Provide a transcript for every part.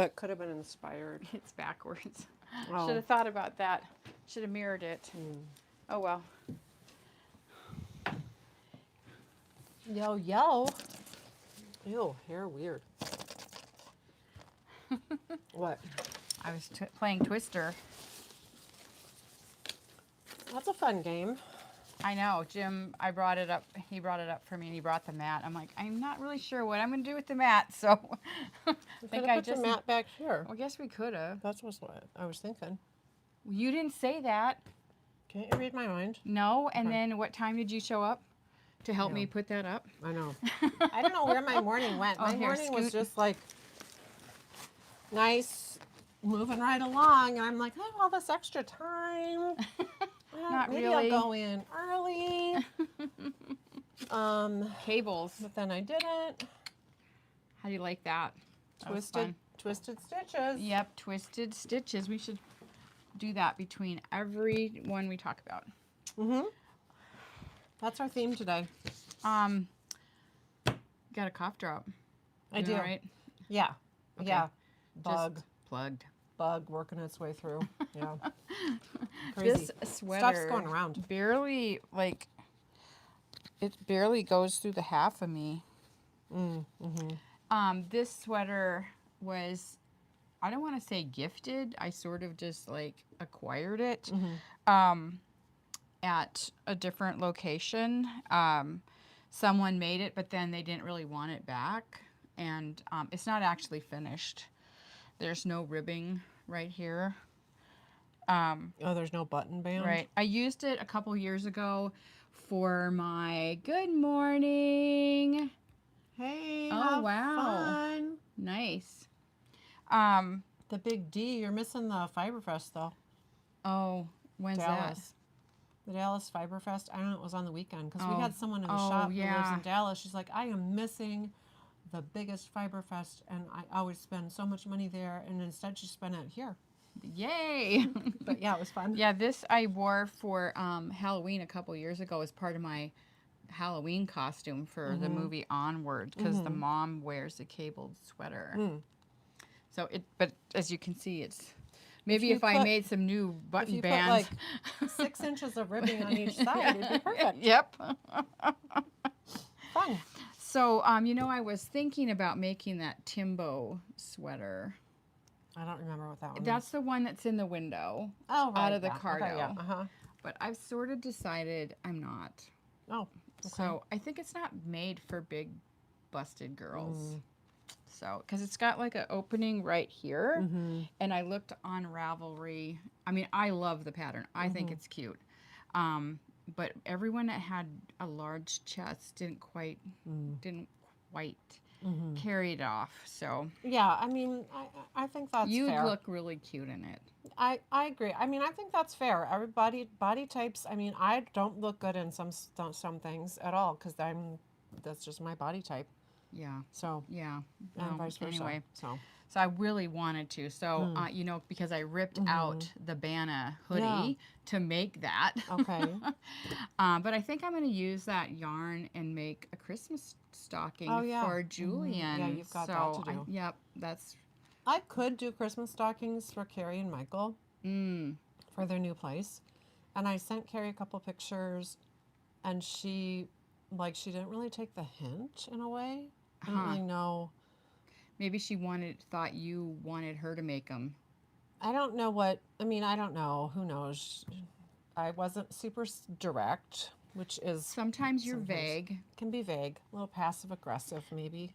But could have been inspired. It's backwards. Oh. Should have thought about that. Should have mirrored it. Oh well. Yo, yo. Ew, hair weird. What? I was playing Twister. That's a fun game. I know, Jim, I brought it up. He brought it up for me and he brought the mat. I'm like, I'm not really sure what I'm going to do with the mat. So I think I put just. the mat back here. I guess we could have. That's what I was thinking. You didn't say that. Can't you read my mind? No. And then what time did you show up to help me put that up? I know. I don't know where my morning went. My morning was just like nice, moving right along. And I'm like, I have all this extra time. Not Maybe really. I'll go in early. Cables. But then I didn't. How do you like that? That was fun. Twisted stitches. Yep, twisted stitches. We should do that between every one we talk about. Mm-hmm. That's our theme today. Got a cough drop. I do. Right? Yeah. Okay. Yeah. Bug. Just plugged. Bug working its way through. Yeah. Crazy. This sweater Stuff's going around. barely, like, it barely goes through the half of me. This sweater was, I don't want to say gifted. I sort of just like acquired it at a different location. Someone made it, but then they didn't really want it back. And it's not actually finished. There's no ribbing right here. Oh, there's no button band? Right. I used it a couple years ago for my good morning. Hey, Oh, have wow. fun. Nice. The big D, you're missing the Fiberfest though. Oh, when's Dallas. The Dallas Fiberfest. I don't know, it was on the weekend because Oh. we had someone in the Oh, shop who lives yeah. in Dallas. She's like, I am missing the biggest Fiberfest and I always spend so much money there, and instead she spent it here. that? Yay. But yeah, it was fun. Yeah, this I wore for Halloween a couple years ago as part of my Halloween costume for the movie Onward, because the mom wears a cabled sweater. So but as you can see, it's maybe if I made some new button If you bands. put like 6 inches of ribbing on each side, it'd be perfect. Yep. Fun. So, you know, I was thinking about making that Timbo sweater. I don't remember what that one That's is. the one that's in the window. Oh, right, out of the yeah. Okay, cardo. yeah. Uh-huh. But I've sort of decided I'm not. Oh, okay. So I think it's not made for big busted girls. So, because it's got like an opening right here. And I looked on Ravelry. I mean, I love the pattern. I think it's cute. But everyone that had a large chest didn't quite carry it off. So Yeah, I mean, I think that's you'd fair. look really cute in it. I agree. I mean, I think that's fair. Everybody, body types, I mean, I don't look good in some things at all because that's just my body type. Yeah. So, Yeah. and vice versa. Anyway. So, So I really wanted to. So, you know, because I ripped out the Banna hoodie to make that. okay. But I think I'm going to use that yarn and make a Christmas stocking for Julian. Yeah, you've got that to do. Yep, that's... I could do Christmas stockings for Carrie and Michael for their new place. And I sent Carrie a couple pictures, and she didn't really take the hint in a way. I don't really know. Maybe she thought you wanted her to make them. I don't know I don't know. Who knows? I wasn't super direct, which is... Sometimes you're vague. Can be vague. A little passive aggressive, maybe.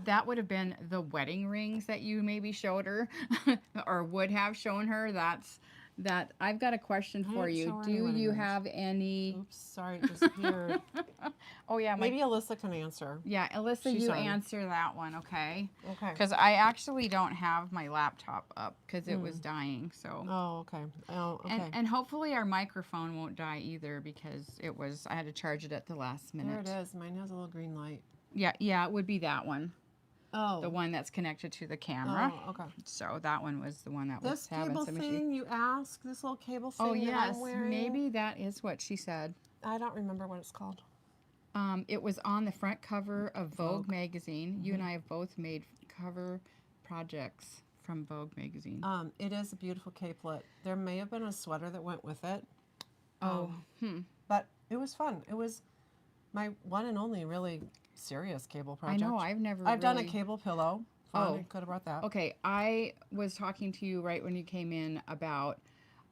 That would have been the wedding rings that you maybe showed her or would have shown her. That I've got a question for you. Do you have any... Oops, sorry, it disappeared. Oh, yeah. Maybe Alyssa can answer. Yeah, Alyssa, She's you on. answer that one, okay? Okay. Because I actually don't have my laptop up because it was dying, so... Oh, okay. Oh, okay. And hopefully our microphone won't die either because I had to charge it at the last minute. There it is. Mine has a little green light. Yeah, it would be that one. Oh. The one that's connected to the camera. Oh, okay. So that one was the one that was This having cable some issues. thing you asked, this little cable thing Oh, that yes. I'm wearing. Maybe that is what she said. I don't remember what it's called. It was on the front cover of Vogue magazine. You and I have both made cover projects from Vogue magazine. It is a beautiful capelet. There may have been a sweater that went with it. But it was fun. It was my one and only really serious cable project. I know, I've done a cable pillow. Fun. I could have brought that. Okay, I was talking to you right when you came in about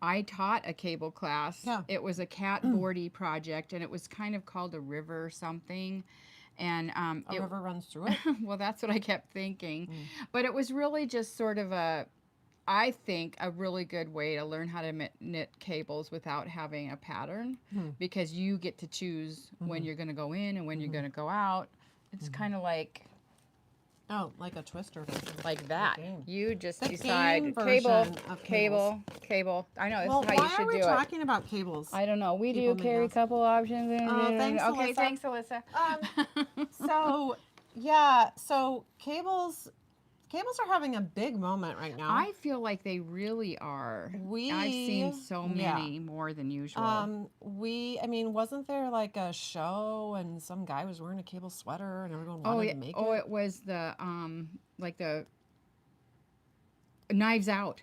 I taught a cable class. Yeah. It was a cat boardy project, and it was kind of called a river something. And A river runs through it. well, that's what I kept thinking. But it was really just sort of I think, a really good way to learn how to knit cables without having a pattern, because you get to choose when you're going to go in and when you're going to go out. It's kind of like... Oh, like a twister. Like that. You just The decide game cable, version of cable, cable. I know, this Well, is how why you should are we do it. talking about cables? I don't know. We People do may carry a ask. couple options. Thanks, okay, Alyssa. thanks, Alyssa. So cables are having a big moment right now. I feel like they really are. I've seen so many more than usual. Wasn't there like a show and some guy was wearing a cable sweater and everyone wanted to make it? It was the like the Knives Out.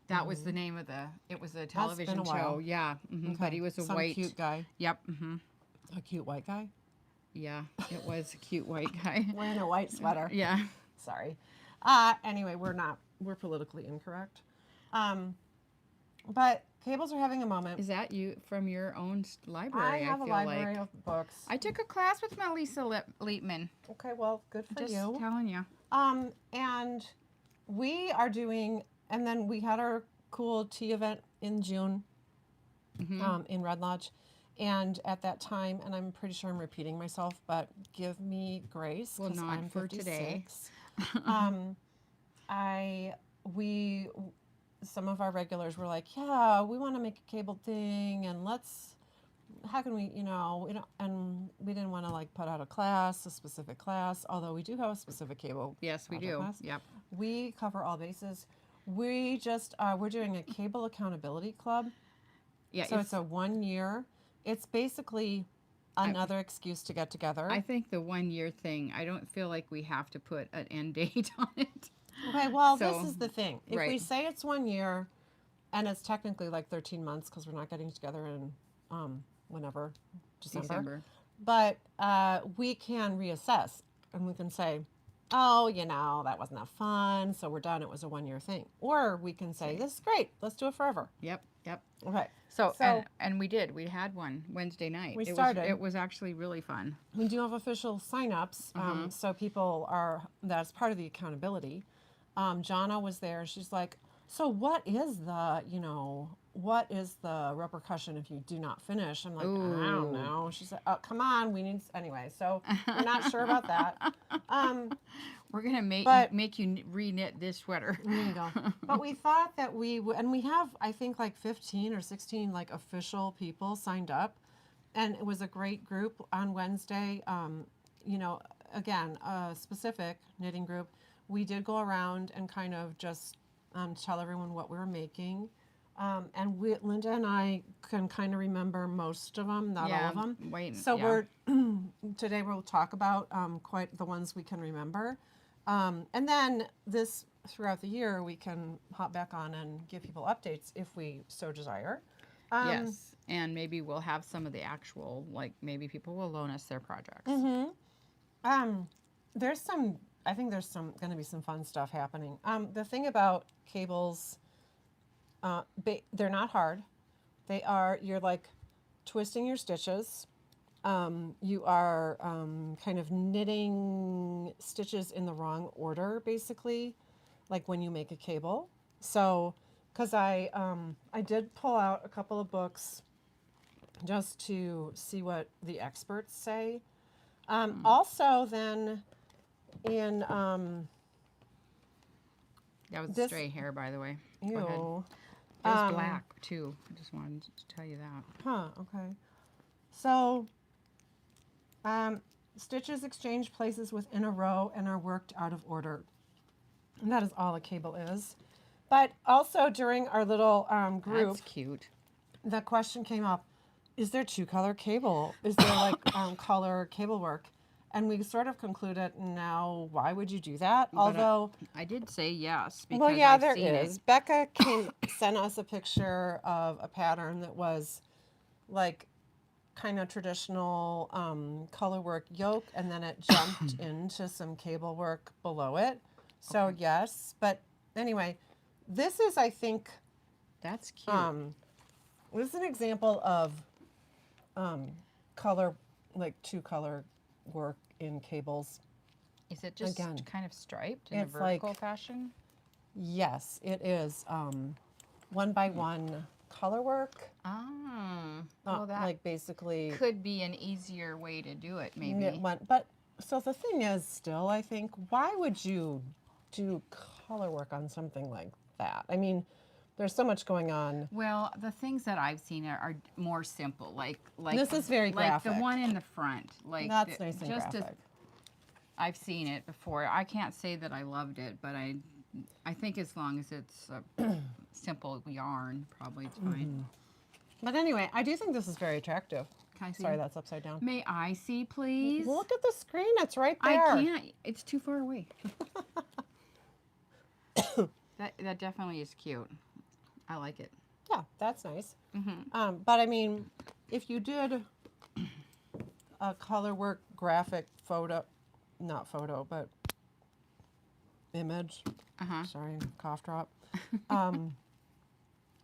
That was the name of it was a television show. Yeah. Okay. But he was Some white. cute guy. Yep. A cute white guy? Yeah, it was a cute white guy. Wearing a white sweater. Yeah. Sorry. Anyway, we're politically incorrect. But cables are having a moment. Is that you from your own library? I have a library of books. I took a class with Melissa Liepman. Okay, well, good for Just you. telling you. And we are doing, and then we had our cool tea event in June in Red Lodge. And at that time, and I'm pretty sure I'm repeating myself, but give me grace Well, because not I'm for 56. today. Some of our regulars were like, yeah, we want to make a cable thing, and how can we, and we didn't want to like put out a specific class, although we do have a specific cable. Yes, we do. Class. Yep. We cover all bases. We just, we're doing a cable accountability club. Yeah. So it's a 1 year. It's basically another excuse to get together. I think the 1 year thing, I don't feel like we have to put an end date on it. Okay, well, this is the thing. If we right. say it's 1 year, and it's technically like 13 months because we're not getting together in whenever, December. But we can reassess, and we can say, oh, that wasn't that fun, so we're done. It was a 1 year thing. Or we can say, this is great. Let's do it forever. Yep. Okay. So and we did. We had one Wednesday night. We started. It was actually really fun. We do have official signups, so people that's part of the accountability. Jonna was there. She's like, so what is the repercussion if you do not finish? I'm like, Ooh. I don't know. She said, oh, come on, anyway. So we're not sure about that. We're gonna make you re-knit this sweater. There you go. But we thought that we would, and we have, I think, like 15 or 16 like official people signed up, and it was a great group on Wednesday. Again, a specific knitting group. We did go around and kind of just tell everyone what we were making. And Linda and I can kind of remember most of them, not all of them. So today we'll talk about quite the ones we can remember. And then throughout the year, we can hop back on and give people updates if we so desire. Yes, and maybe we'll have some of the actual, like maybe people will loan us their projects. I think there's going to be some fun stuff happening. The thing about cables, they're not hard. You're like twisting your stitches. You are kind of knitting stitches in the wrong order, basically, like when you make a cable. So, because I did pull out a couple of books just to see what the experts say. Also, then in that was stray hair, by the way. Ew. Go ahead. It was black too. I just wanted to tell you that. Huh. Okay. So, stitches exchange places within a row and are worked out of order. And that is all a cable is. But also during our little group, That's cute. the question came up, is there two-color cable? Is there like color cable work? And we sort of concluded, no, why would you do that? But Although, I did say yes because well, yeah, I've there seen is. it. Becca sent us a picture of a pattern that was like kind of traditional color work yoke, and then it jumped into some cable work below it. So Okay. yes, but anyway, this is, I think, That's cute. this is an example of color, like two-color work in cables. Is it just again, kind of striped in a it's like- vertical fashion? Yes, it is 1x1 color work. Ah, well, that Like basically could be an easier way to do it, maybe. knit one. But so the thing is, still, I think, why would you do color work on something like that? I mean, there's so much going on. Well, the things that I've seen are more simple, like This is very like the graphic. one in the front, like That's nice and just graphic. I've seen it before. I can't say that I loved it, but I think as long as it's a simple yarn, probably it's fine. But anyway, I do think this is very attractive. Can I see? Sorry, that's upside down. May I see, please? Look at the screen. It's right I there. can't. It's too far away. That definitely is cute. I like it. Yeah, that's nice. Mm-hmm. But I mean, if you did a color work graphic photo, not photo, but image, Uh-huh. sorry, cough drop, and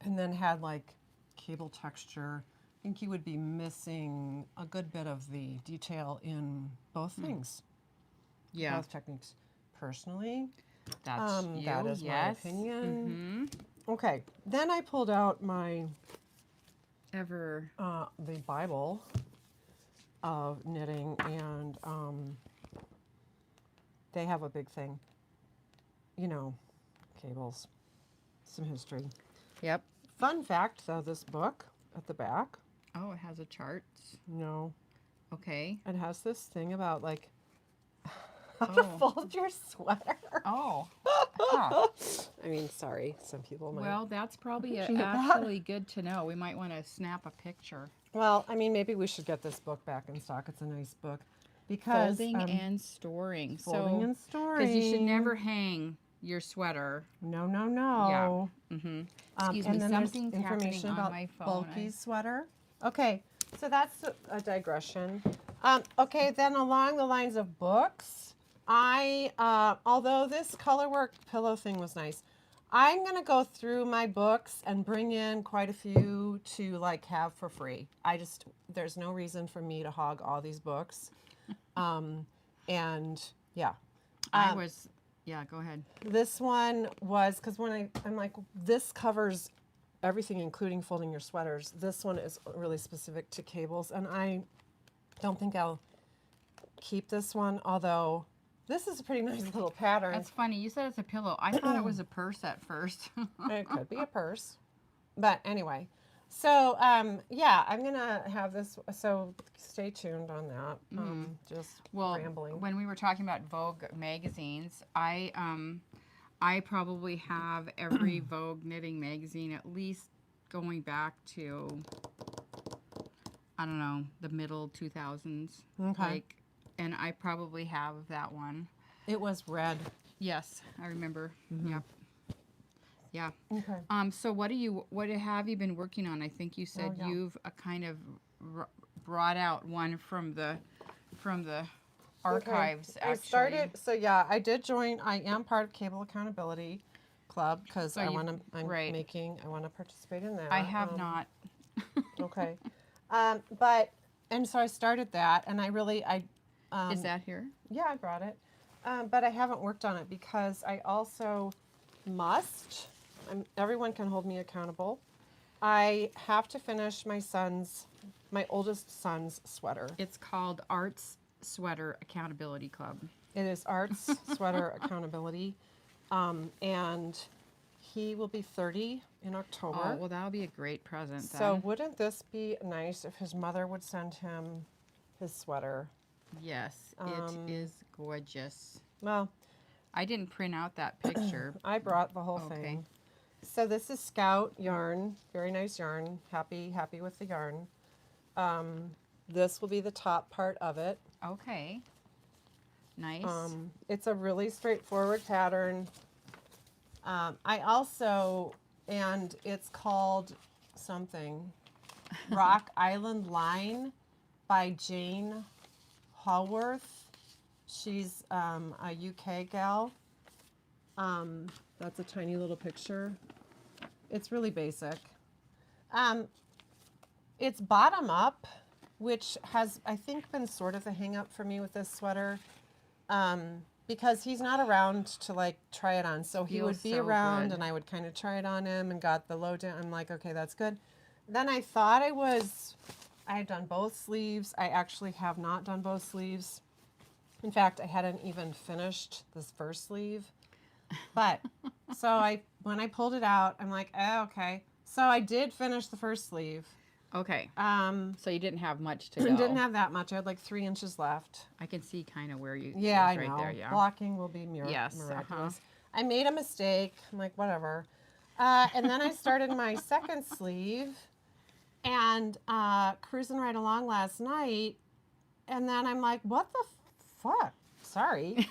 then had like cable texture, I think you would be missing a good bit of the detail in both things, Yeah, both techniques. Personally, that's you. that is Yes. my opinion. Mm-hmm. Okay, then I pulled out my Ever. the Bible of knitting, and they have a big thing, you know, cables, some history. Yep. Fun fact, though, this book at the back, Oh, it has a chart. no, Okay. it has this thing about like how to Oh. fold your sweater. Oh. Huh. I mean, sorry, some people might. Well, that's probably appreciate that. actually good to know. We might want to snap a picture. Well, I mean, maybe we should get this book back in stock. It's a nice book because Folding and storing. folding and storing. Because you should never hang your sweater. No, no, no. Mm-hmm. Excuse me, and then there's something's happening information on about my phone. Bulky's sweater. Okay, so that's a digression. Okay, then along the lines of books, although this Colorwork pillow thing was nice, I'm going to go through my books and bring in quite a few to like have for free. There's no reason for me to hog all these books. And yeah. Yeah, go ahead. This one was, because when I'm like, this covers everything, including folding your sweaters. This one is really specific to cables, and I don't think I'll keep this one, although this is a pretty nice little pattern. That's funny. You said it's a pillow. I thought it was a purse at first. It could be a purse. But anyway, so yeah, I'm going to have this, so stay tuned on that. Just rambling. When we were talking about Vogue magazines, I probably have every Vogue knitting magazine, at least going back to, I don't know, the middle 2000s. Okay. And I probably have that one. It was red. Yes, I remember. Yep. Yeah. Okay. So what have you been working on? I think you said yeah. you've kind of brought out one from the archives. Okay. Actually, I did join. I am part of Cable Accountability Club because So I you- want to. I right. want to participate in that. I have not. Okay. And so I started that, and Is that here? yeah, I brought it, but I haven't worked on it because I also must. Everyone can hold me accountable. I have to finish my oldest son's sweater. It's called Arts Sweater Accountability Club. It is Arts Sweater Accountability, and he will be 30 in October. Oh, well, that'll be a great present. So Then. wouldn't this be nice if his mother would send him his sweater? Yes, it is gorgeous. Well, I didn't print out that picture. I brought the whole Okay. thing. So this is Scout yarn, very nice yarn. Happy with the yarn. This will be the top part of it. Okay. Nice. It's a really straightforward pattern. I also, and it's called something, Rock Island Line by Jane Haworth. She's a UK gal. That's a tiny little picture. It's really basic. It's bottom up, which has, I think, been sort of a hang up for me with this sweater. Because he's not around to like try it on. So he would be around and I would kind of try it on him and got the low down. I'm like, okay, that's good. Then I thought I had done both sleeves. I actually have not done both sleeves. In fact, I hadn't even finished this first sleeve. But so when I pulled it out, I'm like, oh, okay. So I did finish the first sleeve. Okay. So you didn't have much to go. Didn't have that much. I had like 3 inches left. I can see kind of where you. Yeah, I right know. There, yeah. Blocking will be miraculous. I made a mistake. I'm like, whatever. And then I started my second sleeve, and cruising right along last night, and then I'm like, what the fuck? Sorry.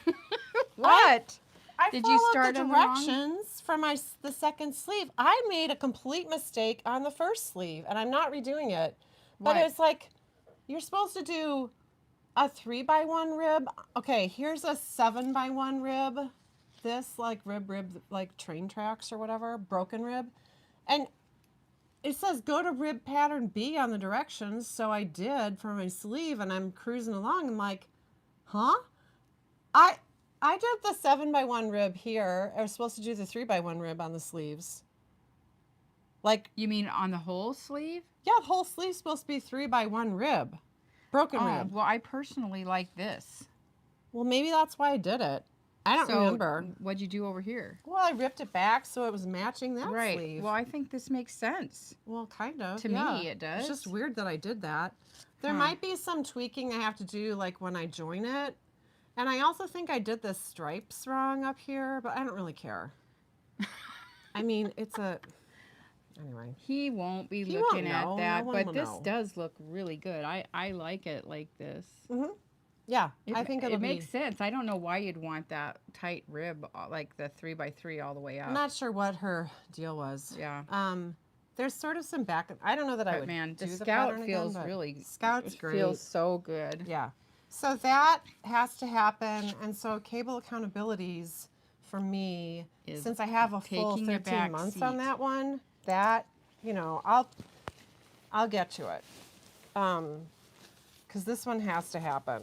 What? I Did you start the directions for the second sleeve. I made a complete mistake on the first sleeve, and I'm not redoing it. But it's like, you're supposed to do a 3x1 rib. Okay, here's a 7x1 rib. This like rib, like train tracks or whatever, broken rib. And it says go to rib pattern B on the directions. So I did for my sleeve, and I'm cruising along. I'm like, huh? I did the 7x1 rib here. I was supposed to do the 3x1 rib on the sleeves. Like, you mean on the whole sleeve? Yeah, the whole sleeve's supposed to be 3x1 rib. Broken rib. Well, I personally like this. Well, maybe that's why I did it. I don't remember. What'd you do over here? Well, I ripped it back so it was matching that sleeve. Well, I think this makes sense. Well, kind of. To me, it does. It's just weird that I did that. There might be some tweaking I have to do, like when I join it. And I also think I did the stripes wrong up here, but I don't really care. I mean, anyway. He won't be looking at that, but this does look really good. I like it like this. Mm-hmm. Yeah, I think it makes sense. I don't know why you'd want that tight rib, like the 3x3 all the way up. I'm not sure what her deal was. Yeah. There's sort of some back. I don't know that I would do the the scout pattern feels again, really. Scout's great. Feels so good. Yeah. So that has to happen, and so cable accountabilities for me, since I have a full 13 months on that one, that I'll get to it, because this one has to happen.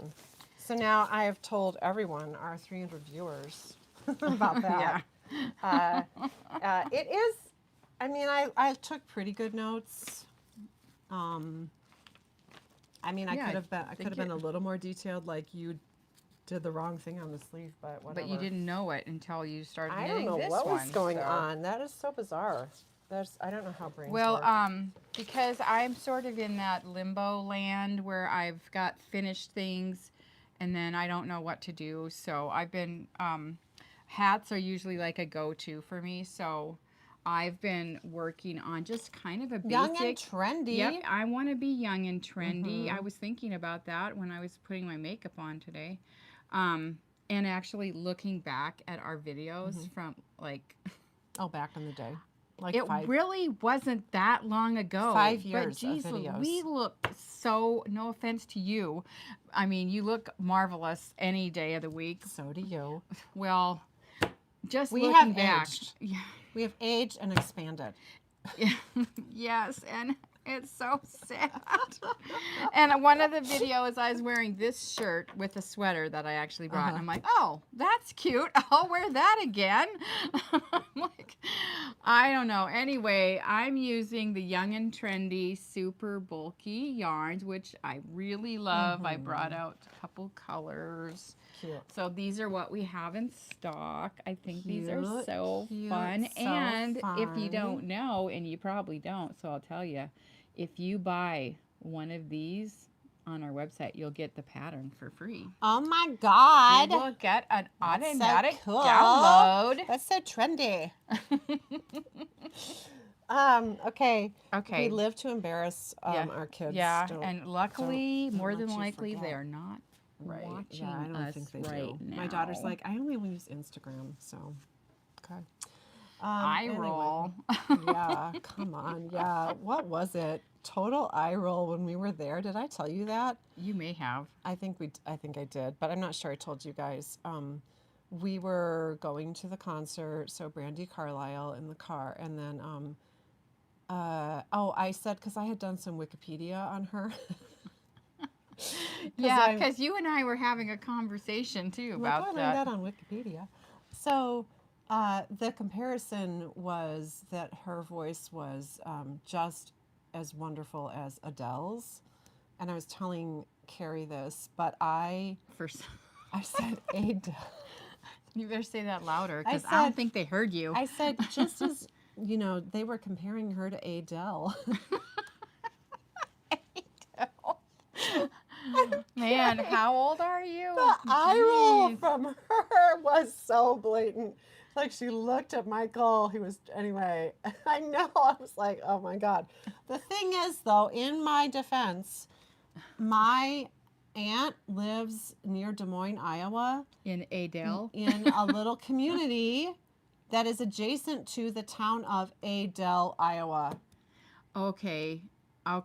So now I have told everyone, our 300 viewers, about that. Yeah. It is. I mean, I took pretty good notes. I mean, I could have been a little more detailed, like you did the wrong thing on the sleeve, but whatever. But you didn't know it until you started I knitting don't know this what one, was going on. That is so bizarre. I don't know how brains work. Well, because I'm sort of in that limbo land where I've got finished things, and then I don't know what to do. So I've been hats are usually like a go-to for me. So I've been working on just kind of a basic. Young and trendy. Yep, I want to be young and trendy. I was thinking about that when I was putting my makeup on today. And actually looking back at our videos from like... Oh, back in the day. Like it really wasn't that long ago. 5 years but geez, of videos. We look so, no offense to you, I mean, you look marvelous any day of the week. So do you. Well, just we looking have back. Aged. Yeah. We have aged and expanded. Yes, and it's so sad. And one of the videos, I was wearing this shirt with a sweater that I actually brought. And I'm like, oh, that's cute. I'll wear that again. I'm like, I don't know. Anyway, I'm using the Young and Trendy super bulky yarns, which I really love. I brought out a couple colors. Cute. So these are what we have in stock. I think these are so fun. So and fun. if you don't know, and you probably don't, so I'll tell you, if you buy one of these on our website, you'll get the pattern for free. Oh my God. You will get an automatic so cool. download. That's so trendy. Okay. Okay. We live to embarrass our kids. Yeah, Don't, and luckily, don't more let than you likely, they forget. are not Right. watching Yeah, I don't us think they right do. now. My daughter's like, I only use Instagram, so okay. Eye Anyway. roll. Yeah, come on. Yeah. What was it? Total eye roll when we were there. Did I tell you that? You may have. I think I did, but I'm not sure I told you guys. We were going to the concert, so Brandy Carlisle in the car, and then I said because I had done some Wikipedia on her. Yeah, because you and I were having a conversation too I'm like, about I learned that on Wikipedia. So the comparison was that her voice was just as wonderful as Adele's, and I was telling Carrie this, but I said Adele. You better say that louder I because I said- don't think they heard you. I said just as they were comparing her to Adele. Man, how old are you? The eye roll Jeez. from her was so blatant. Like she looked at Michael. He was anyway. I know. I was like, oh my god. The thing is, though, in my defense, my aunt lives near Des Moines, Iowa, In Adele. in a little community that is adjacent to the town of Adele, Iowa. Okay.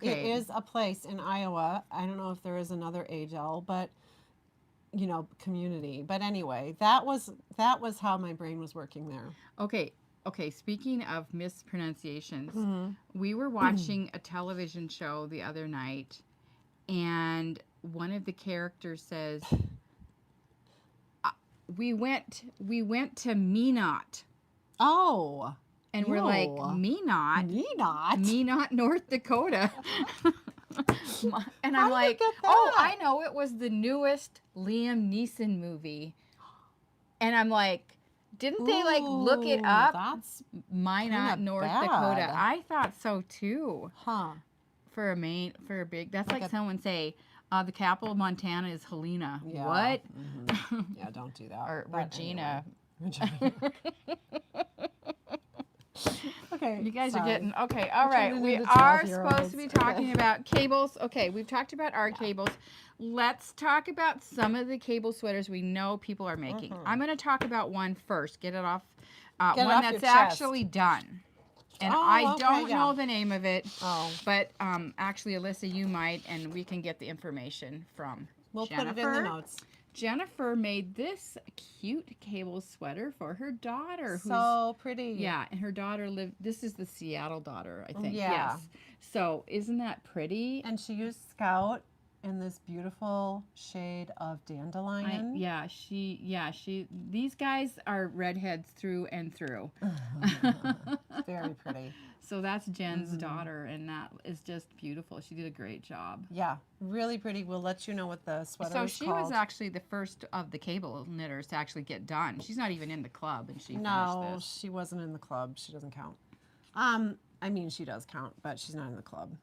It is a place in Iowa. I don't know if there is another Adele, but community. But anyway, that was how my brain was working there. Okay. Speaking of mispronunciations, we were watching a television show the other night, and one of the characters says, "We went to Minot." Oh. And we're like, Minot, North Dakota. And I'm like, oh, I know, it was the newest Liam Neeson movie. And I'm like, didn't they look it up? That's Minot, North Dakota. I thought so too. Huh. For a big, that's like someone say, the capital of Montana is Helena. Yeah. What? Mm-hmm. Yeah, don't do that. Or Regina. Anyway. Okay. You guys are getting, all We're right. turning We into are 12-year-olds. supposed to be talking about cables. Okay, we've talked about our cables. Let's talk about some of the cable sweaters we know people are making. I'm going to talk about one first. Get it off. One that's actually done. And I don't know the name of it. Oh. But actually, Alyssa, you might, and we can get the information from We'll Jennifer. put it in the notes. Jennifer made this cute cable sweater for her daughter. So pretty. Yeah, and her daughter this is the Seattle daughter, I think. Yeah. Yes. So isn't that pretty? And she used Scout in this beautiful shade of dandelion. These guys are redheads through and through. Very pretty. So that's Jen's daughter, and that is just beautiful. She did a great job. Yeah, really pretty. We'll let you know what the sweater is called. So she was actually the first of the cable knitters to actually get done. She's not even in the club, and she finished this. She wasn't in the club. She doesn't count. I mean, she does count, but she's not in the club.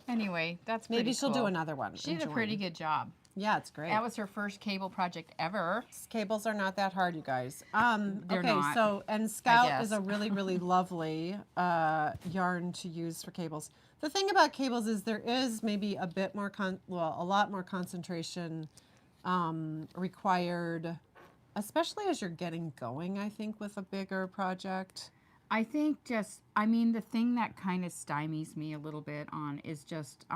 Anyway, that's pretty Maybe she'll cool. do another one. She did a pretty good job. Yeah, it's great. That was her first cable project ever. Cables are not that hard, you guys. They're not, so, and Scout is a really, really lovely yarn to use for cables. The thing about cables is there is maybe a bit more, a lot more concentration required, especially as you're getting going, I think, with a bigger project. I think the thing that kind of stymies me a little bit on is just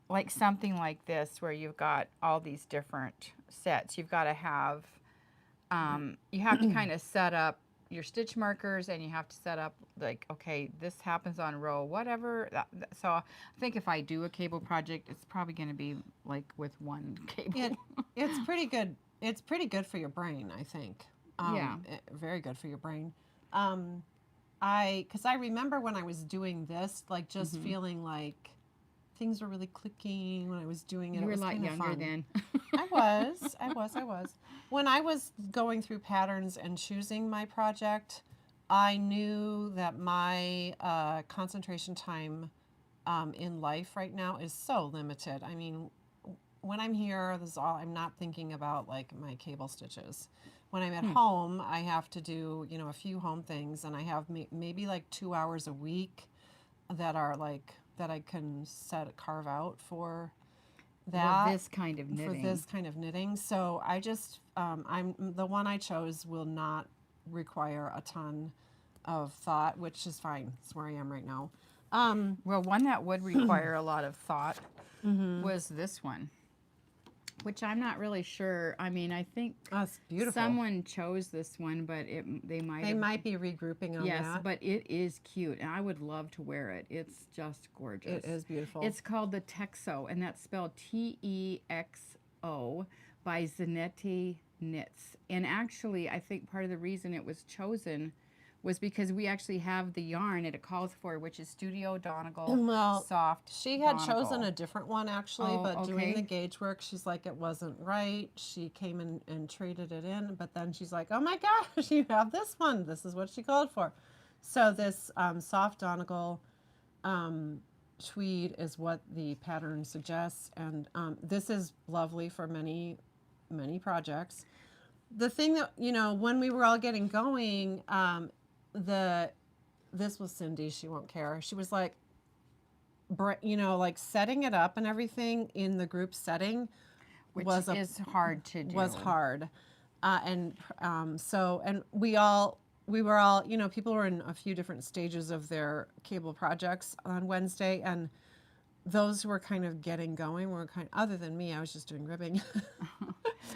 like something like this where you've got all these different sets. You've got to have, you have to kind of set up your stitch markers, and you have to set up like, okay, this happens on row, whatever. So I think if I do a cable project, it's probably going to be like with one cable. It's pretty good. It's pretty good for your brain, I think. Very good for your brain. Because I remember when I was doing this, like just feeling like things were really clicking when I was doing it. You were a lot younger then. I was. When I was going through patterns and choosing my project, I knew that my concentration time in life right now is so limited. I mean, when I'm here, this is all, I'm not thinking about like my cable stitches. When I'm at home, I have to do, you know, a few home things, and I have maybe like 2 hours a week that are like, that I can carve out for that. For this kind of knitting. For this kind of knitting. So I just, the one I chose will not require a ton of thought, which is fine. It's where I am right now. Well, one that would require a lot of thought was this one, which I'm not really sure. I mean, I think That's beautiful. someone chose this one, but they might be regrouping on that. Yes, but it is cute, and I would love to wear it. It's just gorgeous. It is beautiful. It's called the Texo, and that's spelled Texo by Zanetti Knits. And actually, I think part of the reason it was chosen was because we actually have the yarn that it calls for, which is Studio Donegal Soft. She had Donegal. chosen a different one actually, Oh, but doing okay. the gauge work, she's like, it wasn't right. She came in and traded it in, but then she's like, oh my gosh, you have this one. This is what she called for. So this soft Donegal tweed is what the pattern suggests, and this is lovely for many, many projects. The thing that, you know, when we were all getting going, this was Cindy, she won't care. She was like, you know, like setting it up and everything in the group setting, Which is hard to do. Was hard. So, and we were all, you know, people were in a few different stages of their cable projects on Wednesday, and those were kind of getting going. Were kind of, other than me, I was just doing ribbing.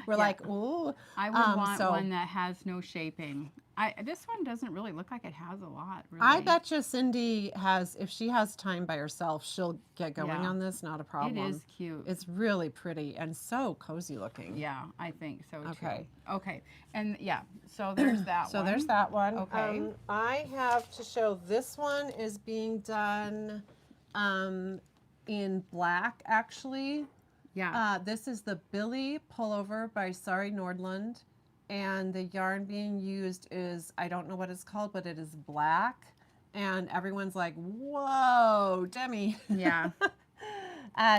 We're like, ooh. I would want one that has no shaping. This one doesn't really look like it has a lot, really. I bet you Cindy has, if she has time by herself, she'll get going on this, not a problem. It is cute. It's really pretty and so cozy looking. Yeah, I think so too. Okay. Okay. And yeah, so there's that one. So there's that one. Okay. I have to show this one is being done in black, actually. Yeah. This is the Billy pullover by Sari Nordlund, and the yarn being used is, I don't know what it's called, but it is black, and everyone's like, whoa, Demi. Yeah.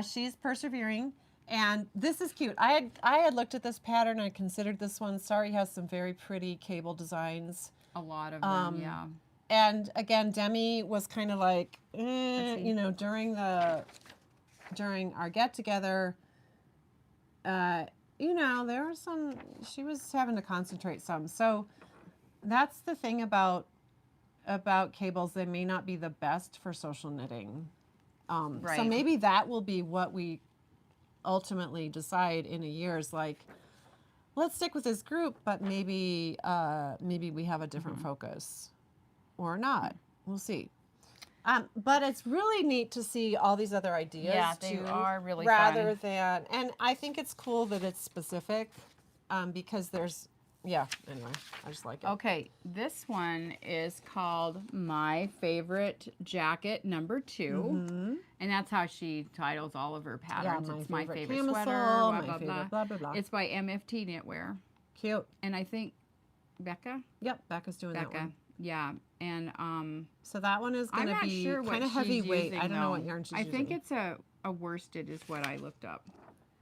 She's persevering, and this is cute. I had looked at this pattern, I considered this one. Sari has some very pretty cable designs. A lot of them, yeah. And again, Demi was kind of like, you know, during our get together, you know, there were some, she was having to concentrate some. So that's the thing about cables. They may not be the best for social knitting. Right. So maybe that will be what we ultimately decide in a year, is like, let's stick with this group, but maybe we have a different focus or not. We'll see. But it's really neat to see all these other ideas. Yeah, they are really rather fun. than, and I think it's cool that it's specific, because there's, yeah, anyway, I just like it. Okay, this one is called My Favorite Jacket number 2. And that's how she titles all of her patterns. It's My Favorite camisole, Sweater, my blah, favorite blah, blah, blah, blah. It's by MFT Knitwear. Cute. And I think Becca? Yep, Becca's doing that one. Yeah. And so that one is going to be sure kind of heavyweight. I don't know what yarn she's I using. think it's a worsted is what I looked up.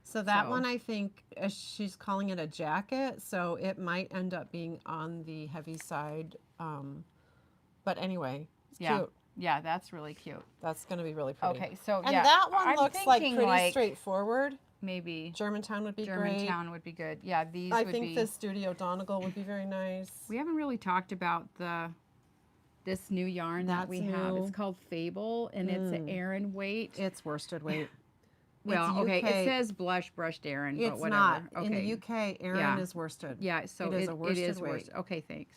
So that one, I think she's calling it a jacket, so it might end up being on the heavy side. But anyway, it's cute. Yeah, that's really cute. That's going to be really pretty. Okay, so and that one I'm looks like thinking pretty straightforward. Maybe Germantown would be great. Germantown would be good. Yeah, these I would be. think this Studio Donegal would be very nice. We haven't really talked about this new yarn that we have. It's called Fable, and it's an Aran weight. It's worsted weight. Well, okay, UK. it says blush brushed Aran, but It's whatever. not. Okay. In the UK, Aran is worsted. Yeah, so it is a worsted weight. worsted. Okay, thanks.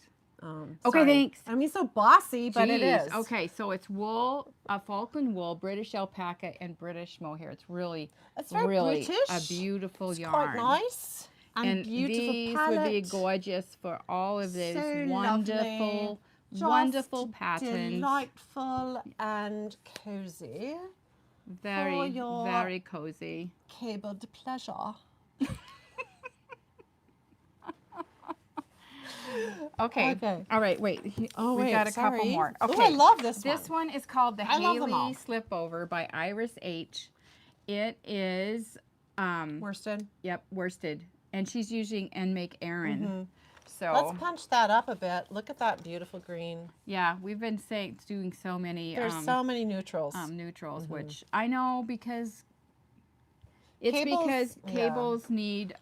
Okay, thanks. I mean, so bossy, but it Jeez. is. Okay, so it's wool, Falkland wool, British alpaca, and British mohair. It's really, It's very really British. a beautiful It's yarn. quite nice. And beautiful these palette. would be gorgeous for all of these So wonderful, lovely. wonderful Just patterns. delightful and cozy. Very, your very cozy. Cabled pleasure. Okay. Okay. All right. Wait. We've got a couple more. Okay. Oh, I love this one. This one is called the I love them Haley all. Slipover by Iris H. It is Worsted. Yep, worsted. And she's using and make Erin. So Let's punch that up a bit. Look at that beautiful green. yeah, we've been doing so many There's so many neutrals. neutrals, which I know because cables need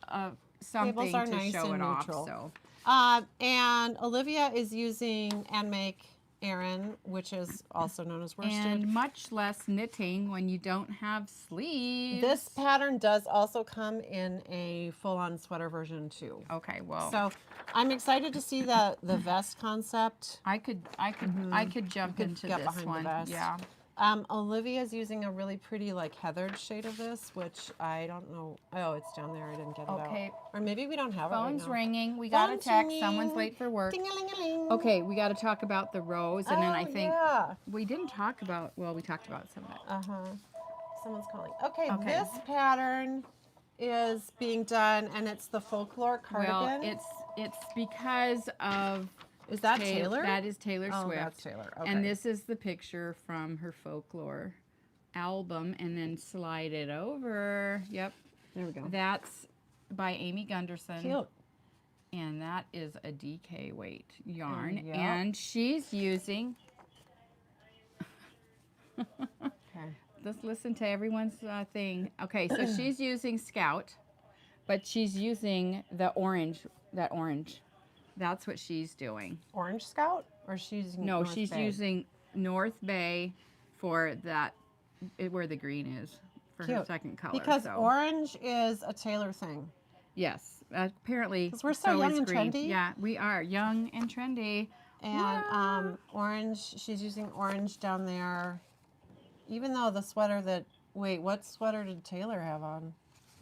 something are to nice show and it neutral. off. So And Olivia is using and make Erin, which is also known as worsted. and much less knitting when you don't have sleeves. This pattern does also come in a full-on sweater version too. Okay, well, So I'm excited to see the vest concept. I could jump into get this behind the one. vest. Yeah. Olivia's using a really pretty like heathered shade of this, which I don't know. Oh, it's down there. I didn't get it out. Okay. Or maybe we don't have Phone's it right now. ringing. We got a Phone's text. ringing. Someone's late for work. Ding-a-ling-a-ling. Okay, we got to talk about the rows, and then I think yeah. we didn't talk about. Well, we talked about some of it. Someone's calling. Okay, Okay. this pattern is being done, and it's the folklore cardigan. Well, it's because of. Is that Taylor? That is Taylor Oh, Swift. that's Taylor. Okay. And this is the picture from her folklore album, and then slide it over. Yep. There we go. That's by Amy Gunderson. Cute. And that is a DK weight yarn. Yep. And she's using. Okay. Let's listen to everyone's thing. Okay, so she's using Scout, but she's using the orange. That orange. That's what she's doing. Orange Scout? Or she's using No, North she's Bay? using North Bay for that, where the green is, for her Cute. second color. Because so. orange is a Taylor thing. Yes, apparently. 'Cause we're so young is and green. trendy. Yeah, we are young and trendy. And orange, she's using orange down there. Even though the sweater that, wait, what sweater did Taylor have on?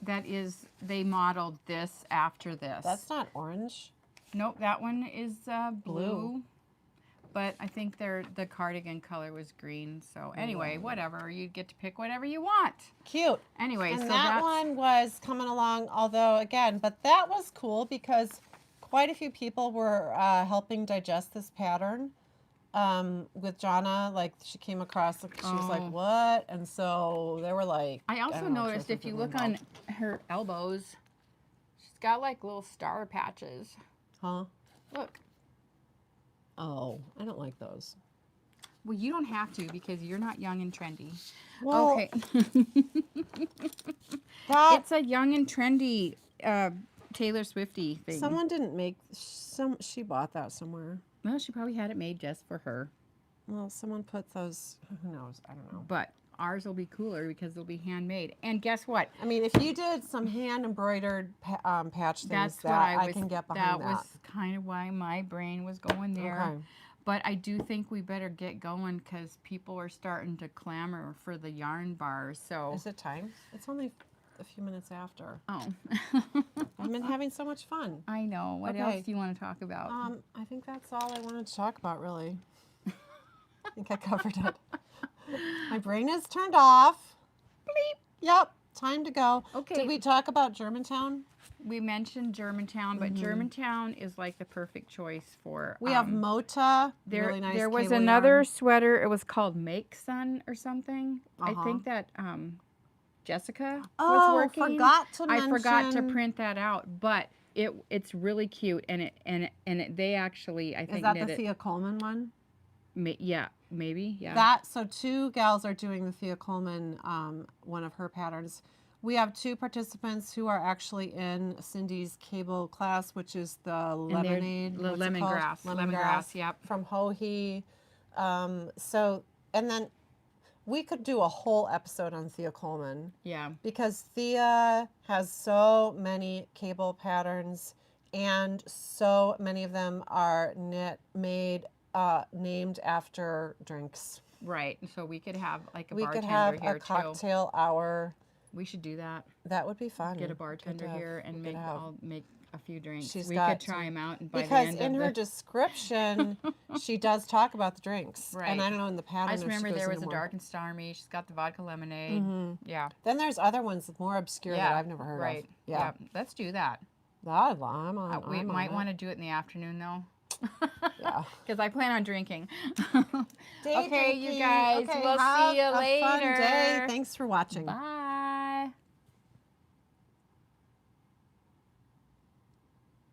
That is, they modeled this after this. That's not orange. Nope, that one is blue. Blue. But I think the cardigan color was green. So anyway, whatever. You get to pick whatever you want. Cute. Anyway, And so that that's one was coming along, although again, but that was cool because quite a few people were helping digest this pattern with Jonna. Like she came across, she was like, what? And so they were like, I also don't know, noticed if you look on her elbows, she's got like little star patches. Huh? Look. Oh, I don't like those. Well, you don't have to because you're not young and trendy. Well, Okay. that It's a young and trendy Taylor Swifty thing. someone didn't make she bought that somewhere. Well, she probably had it made just for her. Well, someone put those, who knows, I don't know. But ours will be cooler because they'll be handmade. And guess what? I mean, if you did some hand embroidered patch things, That's that what I can get behind that. That was kind of why my brain was going there. Okay. But I do think we better get going because people are starting to clamor for the yarn bars. So Is it time? It's only a few minutes after. oh, I've been having so much fun. I know. What Okay. else do you want to talk about? I think that's all I wanted to talk about, really. I think I covered it. My brain is turned off. Bleep. Yep, time to go. Okay. Did we talk about Germantown? We mentioned Germantown, but Germantown is like the perfect choice for. We have Mota. There, really nice there was cable another yarn. sweater. It was called Make Sun or something. I Uh-huh. think that Jessica was Oh, working. forgot to I forgot to mention- print that out, but it's really cute, and they actually I think Is that knit the it. Thea Coleman one? Yeah, maybe. Yeah. That, so two gals are doing the Thea Coleman, one of her patterns. We have two participants who are actually in Cindy's cable class, which is the lemonade. the what's it called? lemongrass, yep. From Hohi. So, and then we could do a whole episode on Thea Coleman Yeah. because Thea has so many cable patterns and so many of them are made, named after drinks. Right. So we could have like a We could bartender have here a cocktail hour. We should do that. That would be fun. Get a Good bartender to have. here and Good to have. I'll make a few drinks. She's We got could try to. them out, and by Because the end in of her the, description, she does talk about the drinks. Right. And I don't know in the pattern. I just if she remember goes there was into a more. dark and stormy. She's got the vodka lemonade. Yeah. Then there's other ones more obscure that I've never heard right. of. Yeah. Let's do that. I'm on. We I'm might on want to do it in the afternoon though. Yeah. Because I plan on drinking. Day Okay, you drinking. guys. Okay, We'll have see you a fun day. later. Thanks for watching. Bye.